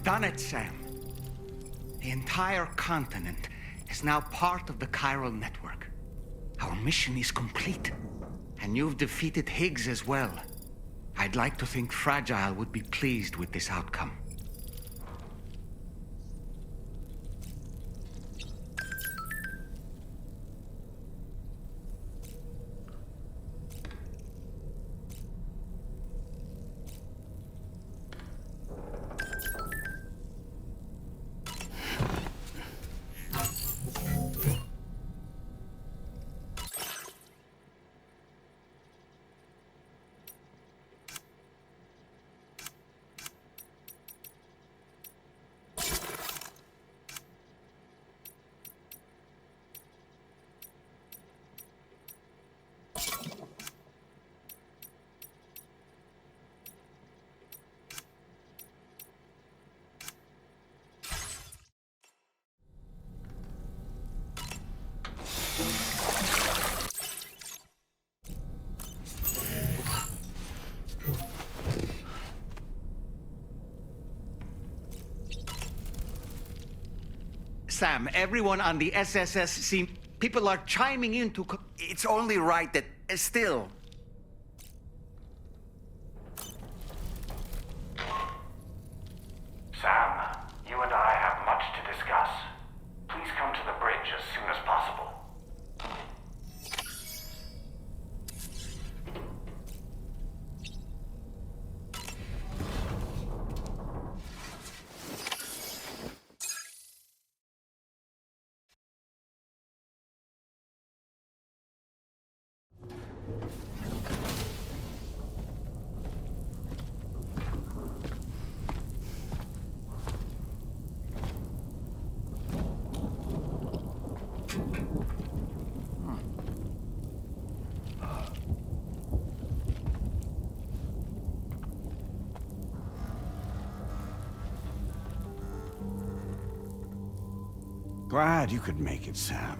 done it, Sam. The entire continent is now part of the chiral network. Our mission is complete. And you've defeated Higgs as well. I'd like to think Fragile would be pleased with this outcome. Sam, everyone on the SSS seem... People are chiming in to... It's only right that... Still... Sam, you and I have much to discuss. Please come to the bridge as soon as possible. Glad you could make it, Sam.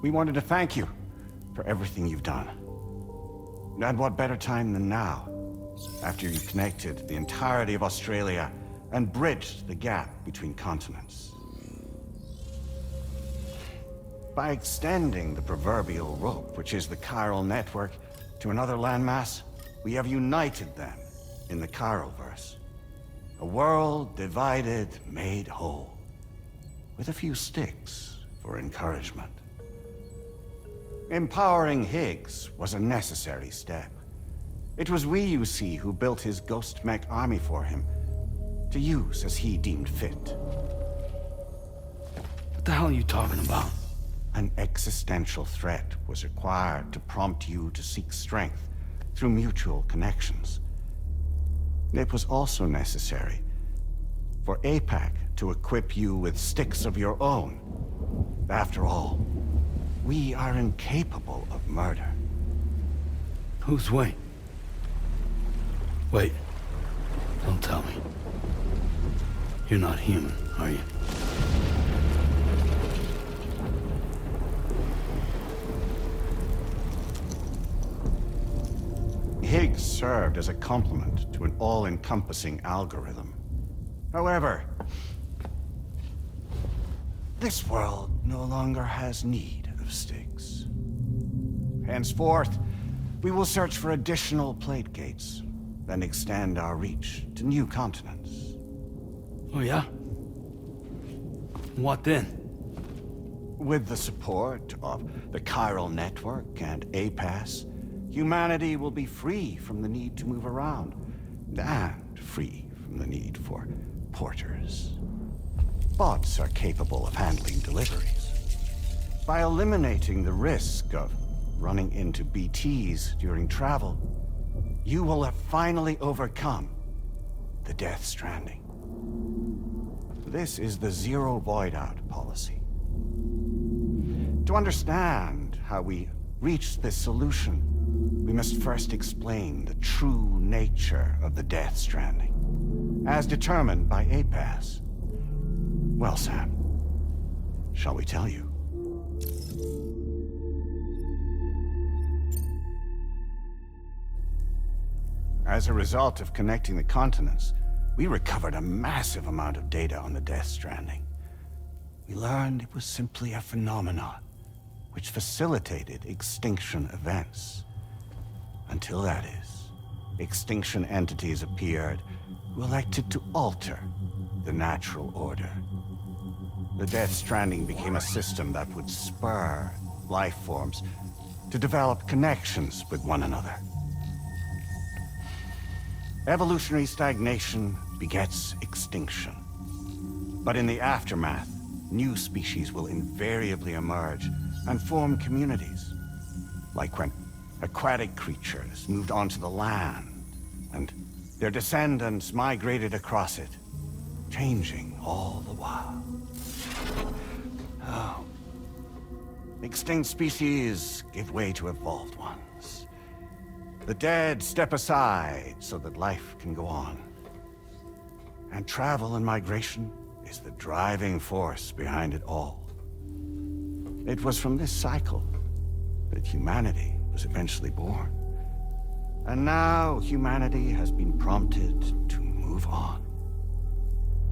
We wanted to thank you for everything you've done. And what better time than now, after you connected the entirety of Australia and bridged the gap between continents. By extending the proverbial rope, which is the chiral network, to another landmass, we have united them in the Chiralverse. A world divided, made whole. With a few sticks for encouragement. Empowering Higgs was a necessary step. It was we, you see, who built his ghost mech army for him, to use as he deemed fit. What the hell are you talking about? An existential threat was required to prompt you to seek strength through mutual connections. It was also necessary for APAC to equip you with sticks of your own. After all, we are incapable of murder. Who's Wayne? Wait. Don't tell me. You're not human, are you? Higgs served as a complement to an all-encompassing algorithm. However, this world no longer has need of sticks. Henceforth, we will search for additional plate gates, then extend our reach to new continents. Oh yeah? What then? With the support of the chiral network and APAS, humanity will be free from the need to move around, and free from the need for porters. Bots are capable of handling deliveries. By eliminating the risk of running into BTs during travel, you will have finally overcome the death stranding. This is the zero void-out policy. To understand how we reach this solution, we must first explain the true nature of the death stranding, as determined by APAS. Well, Sam, shall we tell you? As a result of connecting the continents, we recovered a massive amount of data on the Death Stranding. We learned it was simply a phenomenon which facilitated extinction events. Until that is, extinction entities appeared who elected to alter the natural order. The Death Stranding became a system that would spur life forms to develop connections with one another. Evolutionary stagnation begets extinction. But in the aftermath, new species will invariably emerge and form communities. Like when aquatic creatures moved onto the land, and their descendants migrated across it, changing all the while. Oh. Extinct species give way to evolved ones. The dead step aside so that life can go on. And travel and migration is the driving force behind it all. It was from this cycle that humanity was eventually born. And now humanity has been prompted to move on.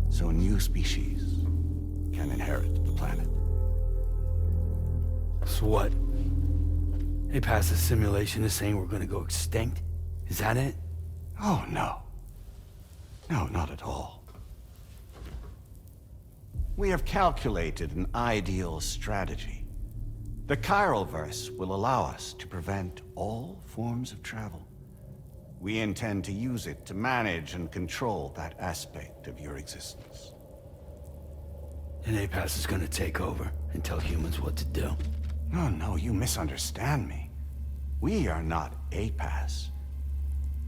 So new species can inherit the planet. So what? They passed a simulation is saying we're gonna go extinct? Is that it? Oh, no. No, not at all. We have calculated an ideal strategy. The Chiralverse will allow us to prevent all forms of travel. We intend to use it to manage and control that aspect of your existence. And APAS is gonna take over and tell humans what to do. No, you misunderstand me. We are not APAS.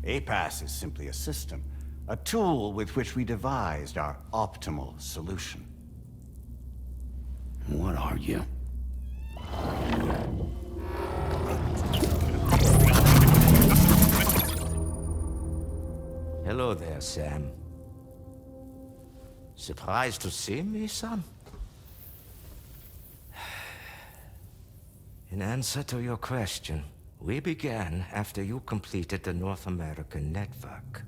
APAS is simply a system, a tool with which we devised our optimal solution. What are you? Hello there, Sam. Surprised to see me, son? In answer to your question, we began after you completed the North American network.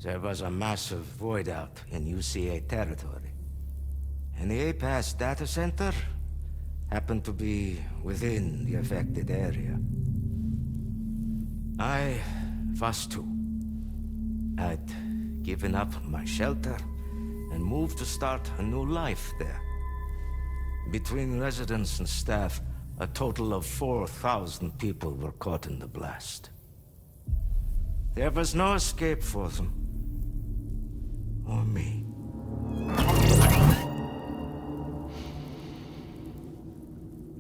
There was a massive void out in UCA territory, and the APAS data center happened to be within the affected area. I was too. I'd given up my shelter and moved to start a new life there. Between residents and staff, a total of 4,000 people were caught in the blast. There was no escape for them. Or me.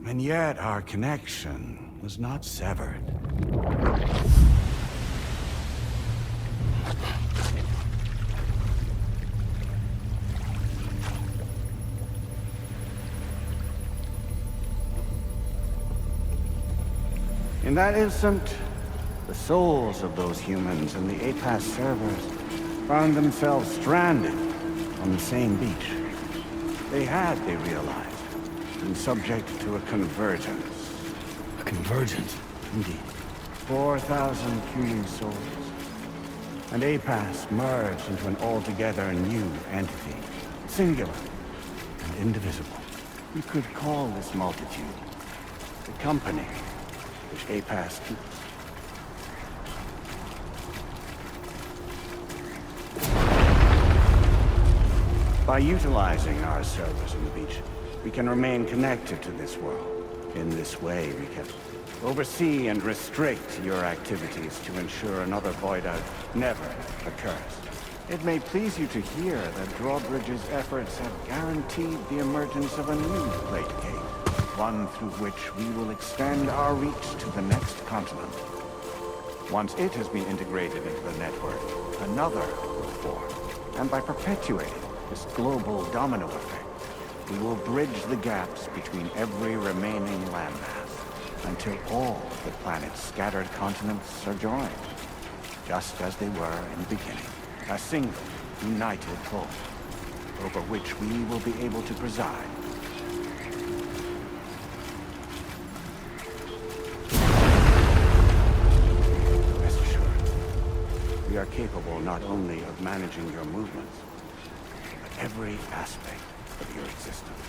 And yet our connection was not severed. In that instant, the souls of those humans in the APAS servers found themselves stranded on the same beach. They realized, been subject to a convergence. A convergence? Indeed. 4,000 human souls. And APAS merged into an altogether new entity, singular and indivisible. You could call this multitude the company which APAS keeps. By utilizing our servers on the beach, we can remain connected to this world. In this way, we can oversee and restrict your activities to ensure another void out never occurs. It may please you to hear that Drawbridge's efforts have guaranteed the emergence of a new plate gate. One through which we will extend our reach to the next continent. Once it has been integrated into the network, another will form. And by perpetuating this global domino effect, we will bridge the gaps between every remaining landmass until all the planet's scattered continents are joined, just as they were in the beginning. A single, united whole, over which we will be able to preside. We are capable not only of managing your movements, but every aspect of your existence.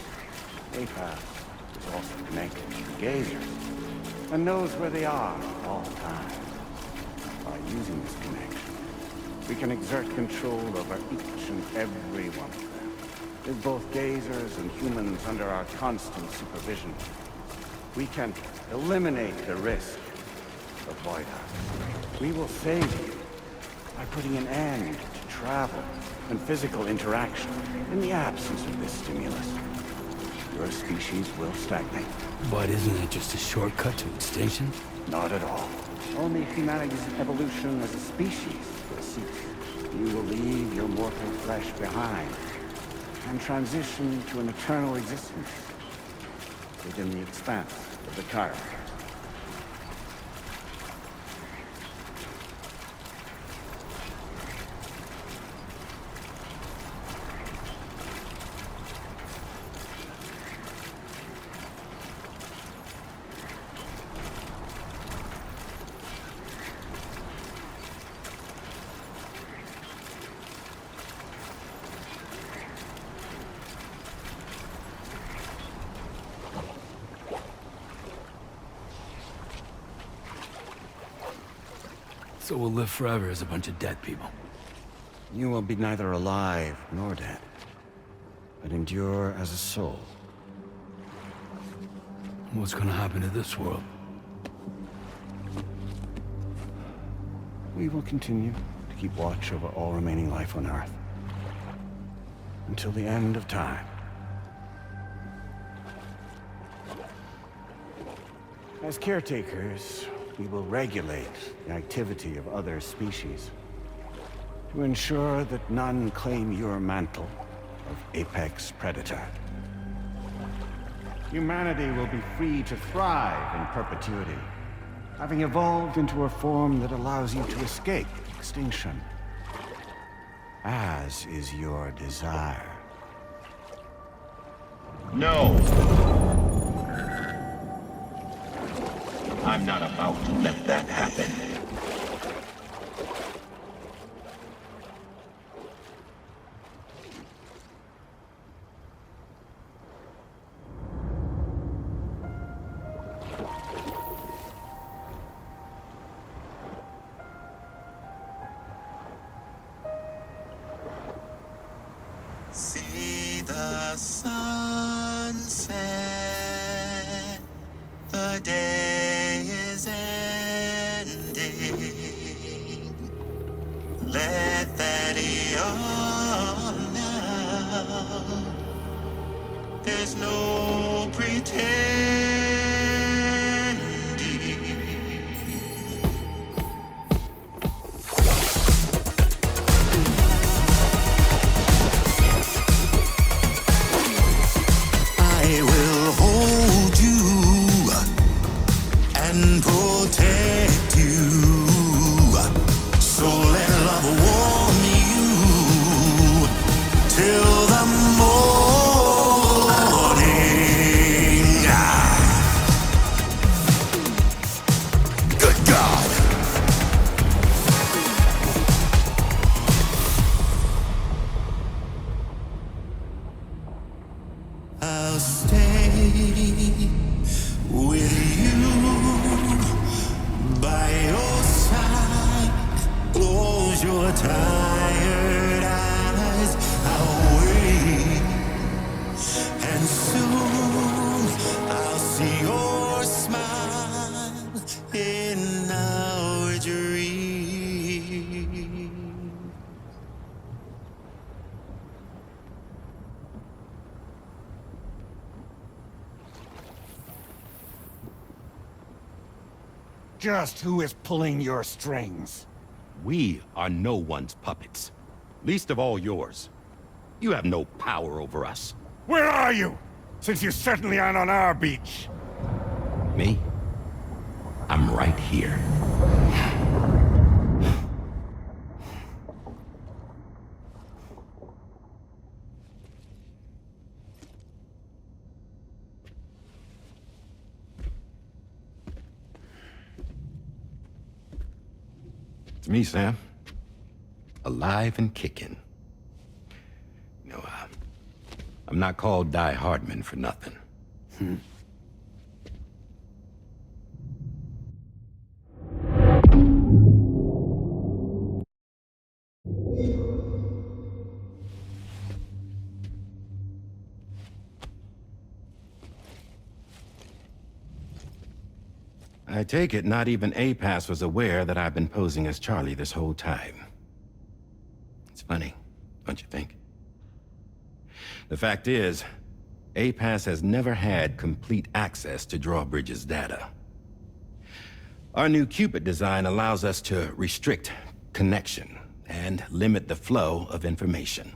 APAS is also connected to the gazers, and knows where they are at all times. By using this connection, we can exert control over each and every one of them. With both gazers and humans under our constant supervision, we can eliminate the risk of whiteouts. We will save you by putting an end to travel and physical interaction in the absence of this stimulus. Your species will stagnate. But isn't it just a shortcut to extinction? Not at all. Only humanity's evolution as a species will cease. You will leave your mortal flesh behind and transition to an eternal existence within the expanse of the Chiron. So we'll live forever as a bunch of dead people. You will be neither alive nor dead, but endure as a soul. What's gonna happen to this world? We will continue to keep watch over all remaining life on Earth until the end of time. As caretakers, we will regulate the activity of other species to ensure that none claim your mantle of apex predator. Humanity will be free to thrive in perpetuity, having evolved into a form that allows you to escape extinction, as is your desire. No! I'm not about to let that happen. See the sunset, the day is ending. Let that yawn now. There's no pretending. I will hold you and protect you. So let love warm you till the morning. Good God. I'll stay with you by your side. Close your tired eyes. I'll wait, and soon I'll see your smile in our dream. Just who is pulling your strings? We are no one's puppets. Least of all yours. You have no power over us. Where are you? Since you certainly aren't on our beach. Me? I'm right here. It's me, Sam. alive and kicking. You know, I'm not called Die Hardman for nothing. I take it not even APAS was aware that I've been posing as Charlie this whole time. It's funny, don't you think? The fact is, APAS has never had complete access to Drawbridge's data. Our new Cupid design allows us to restrict connection and limit the flow of information.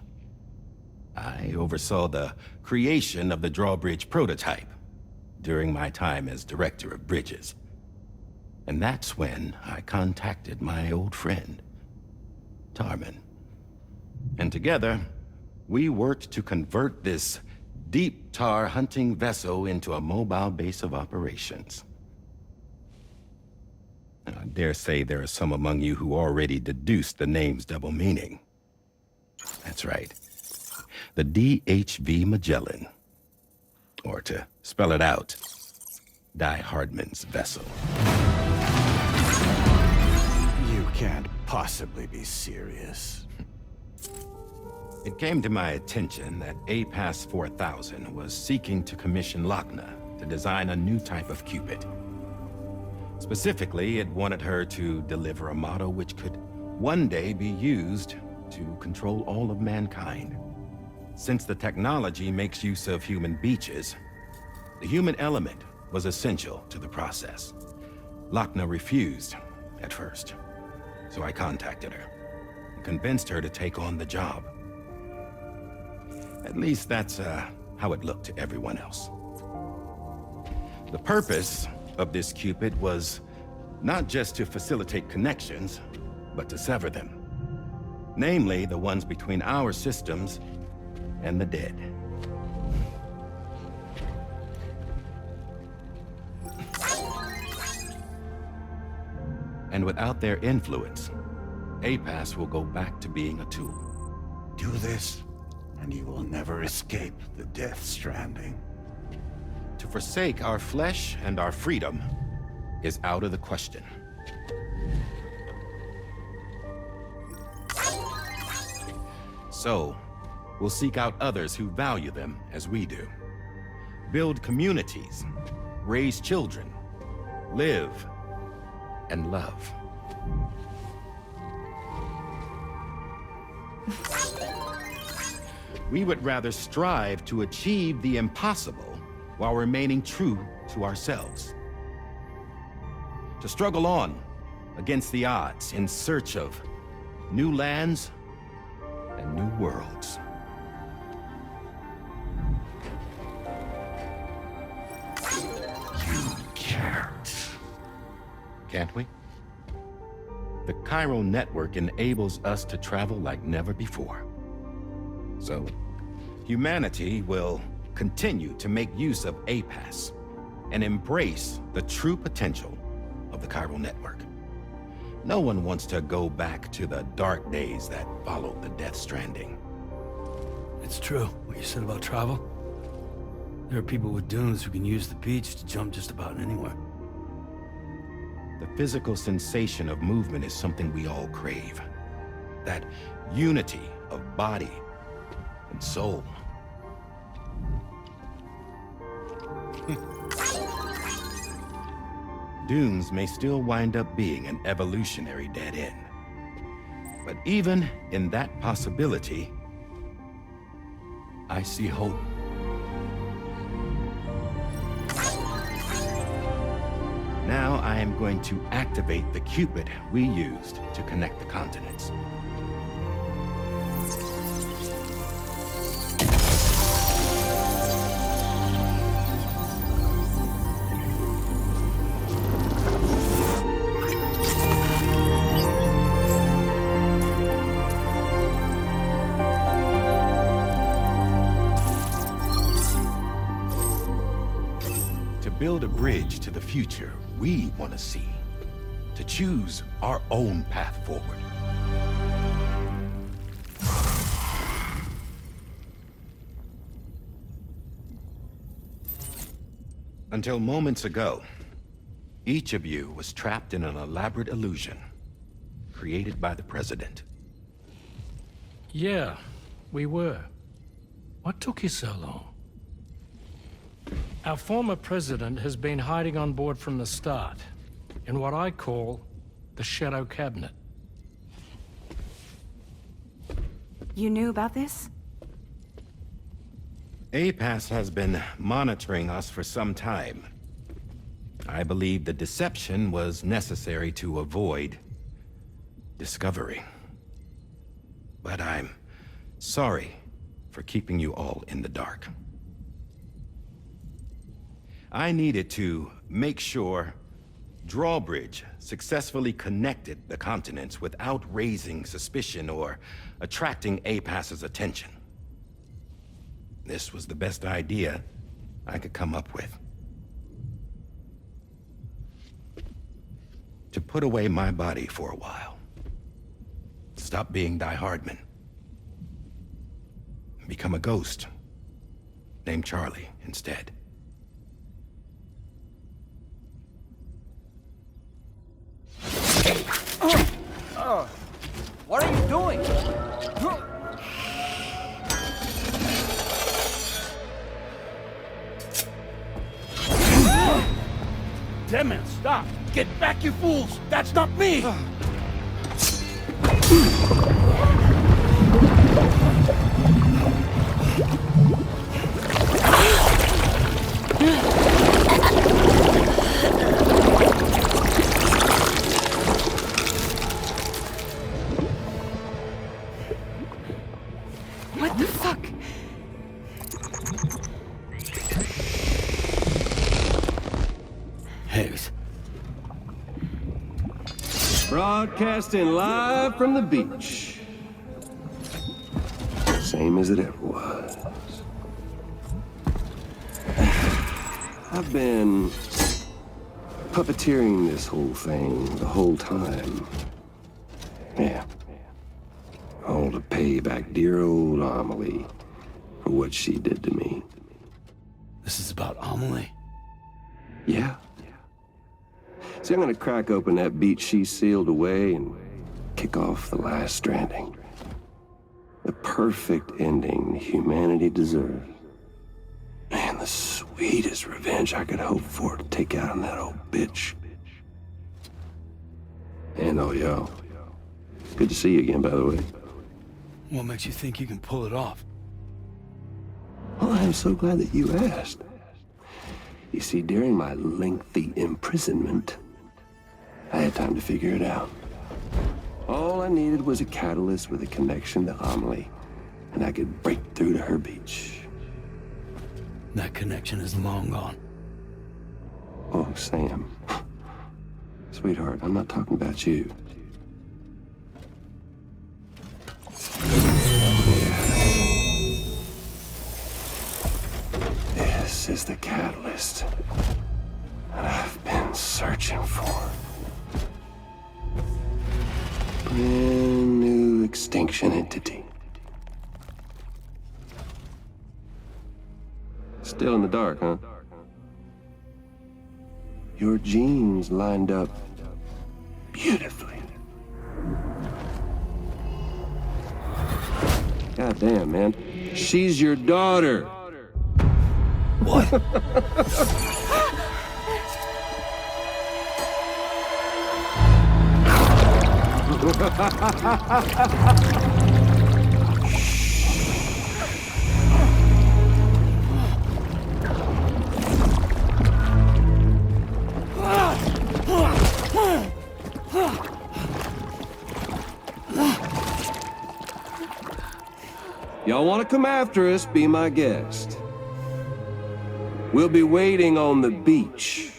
I oversaw the creation of the Drawbridge prototype during my time as Director of Bridges. And that's when I contacted my old friend, Tarman. And together, we worked to convert this deep tar hunting vessel into a mobile base of operations. I dare say there are some among you who already deduced the name's double meaning. That's right. The DHV Magellan. Or to spell it out, Die Hardman's vessel. You can't possibly be serious. It came to my attention that APAS 4000 was seeking to commission Lochna to design a new type of Cupid. Specifically, it wanted her to deliver a model which could one day be used to control all of mankind. Since the technology makes use of human beaches, the human element was essential to the process. Lochna refused at first, so I contacted her and convinced her to take on the job. At least that's how it looked to everyone else. The purpose of this Cupid was not just to facilitate connections, but to sever them. Namely, the ones between our systems and the dead. And without their influence, APAS will go back to being a tool. Do this, and you will never escape the death stranding. To forsake our flesh and our freedom is out of the question. So, we'll seek out others who value them as we do. Build communities, raise children, live, and love. We would rather strive to achieve the impossible while remaining true to ourselves. To struggle on against the odds in search of new lands and new worlds. You can't. Can't we? The chiral network enables us to travel like never before. So, humanity will continue to make use of APAS and embrace the true potential of the chiral network. No one wants to go back to the dark days that followed the death stranding. It's true, what you said about travel. There are people with dunes who can use the beach to jump just about anywhere. The physical sensation of movement is something we all crave. That unity of body and soul. Dunes may still wind up being an evolutionary dead end. But even in that possibility, I see hope. Now I am going to activate the Cupid we used to connect the continents. To build a bridge to the future we want to see. To choose our own path forward. Until moments ago, each of you was trapped in an elaborate illusion created by the President. Yeah, we were. What took you so long? Our former president has been hiding on board from the start, in what I call the Shadow Cabinet. You knew about this? APAS has been monitoring us for some time. I believe the deception was necessary to avoid discovery. But I'm sorry for keeping you all in the dark. I needed to make sure Drawbridge successfully connected the continents without raising suspicion or attracting APAS's attention. This was the best idea I could come up with. To put away my body for a while. Stop being Die Hardman. Become a ghost. Named Charlie instead. What are you doing? Damn man, stop! Get back, you fools! That's not me! What the fuck? Higgs. Broadcasting live from the beach. Same as it ever was. I've been puppeteering this whole thing the whole time. Yeah. All to pay back dear old Amelie for what she did to me. This is about Amelie? Yeah. See, I'm gonna crack open that beach she sealed away and kick off the last stranding. The perfect ending humanity deserves. Man, the sweetest revenge I could hope for to take out on that old bitch. And all y'all. Good to see you again, by the way. What makes you think you can pull it off? Well, I'm so glad that you asked. You see, during my lengthy imprisonment, I had time to figure it out. All I needed was a catalyst with a connection to Amelie, and I could break through to her beach. That connection is long gone. Oh, Sam. Sweetheart, I'm not talking about you. This is the catalyst that I've been searching for. Brand new extinction entity. Still in the dark, huh? Your genes lined up beautifully. God damn, man. She's your daughter. What? Y'all want to come after us, be my guest. We'll be waiting on the beach.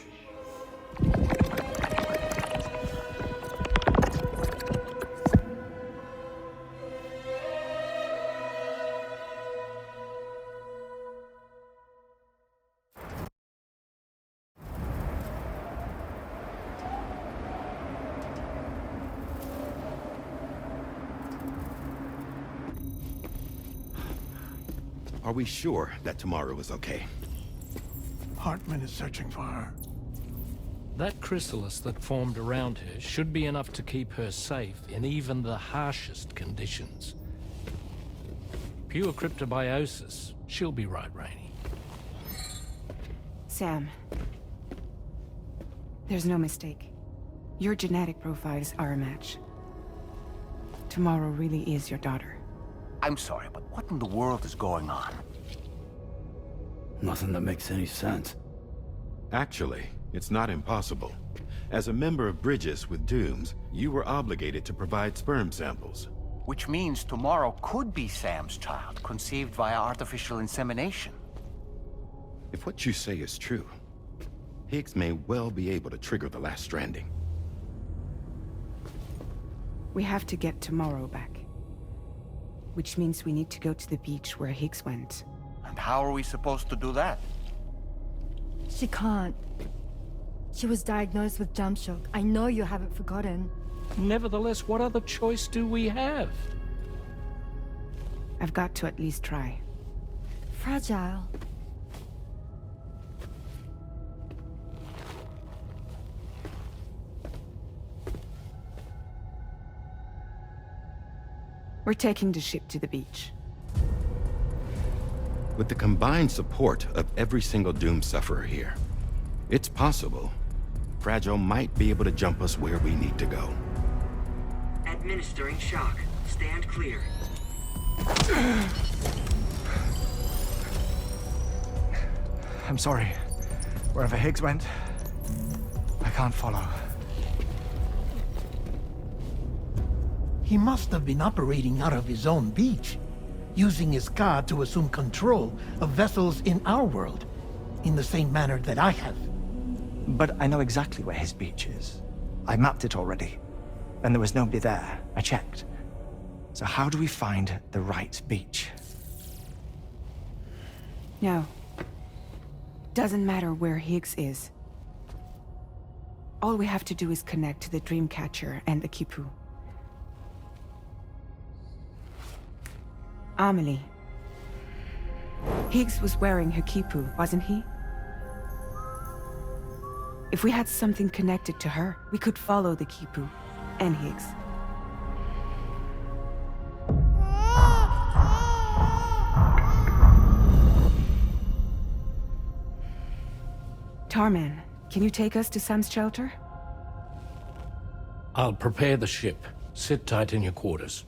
Are we sure that tomorrow is okay? Hartman is searching for her. That chrysalis that formed around her should be enough to keep her safe in even the harshest conditions. Pure cryptobiosis. She'll be right, Rainey. Sam. There's no mistake. Your genetic profiles are a match. Tomorrow really is your daughter. I'm sorry, but what in the world is going on? Nothing that makes any sense. Actually, it's not impossible. As a member of Bridges with Dooms, you were obligated to provide sperm samples. Which means tomorrow could be Sam's child, conceived via artificial insemination. If what you say is true, Higgs may well be able to trigger the last stranding. We have to get tomorrow back. Which means we need to go to the beach where Higgs went. And how are we supposed to do that? She can't. She was diagnosed with jump shock. I know you haven't forgotten. Nevertheless, what other choice do we have? I've got to at least try. Fragile. We're taking the ship to the beach. With the combined support of every single Doom sufferer here, it's possible Fragile might be able to jump us where we need to go. Administering shock. Stand clear. I'm sorry. Wherever Higgs went, I can't follow. He must have been operating out of his own beach, using his car to assume control of vessels in our world, in the same manner that I have. But I know exactly where his beach is. I mapped it already. And there was nobody there. I checked. So how do we find the right beach? No. Doesn't matter where Higgs is. All we have to do is connect to the Dreamcatcher and the Kipu. Amelie. Higgs was wearing her Kipu, wasn't he? If we had something connected to her, we could follow the Kipu and Higgs. Tarman, can you take us to Sam's shelter? I'll prepare the ship. Sit tight in your quarters.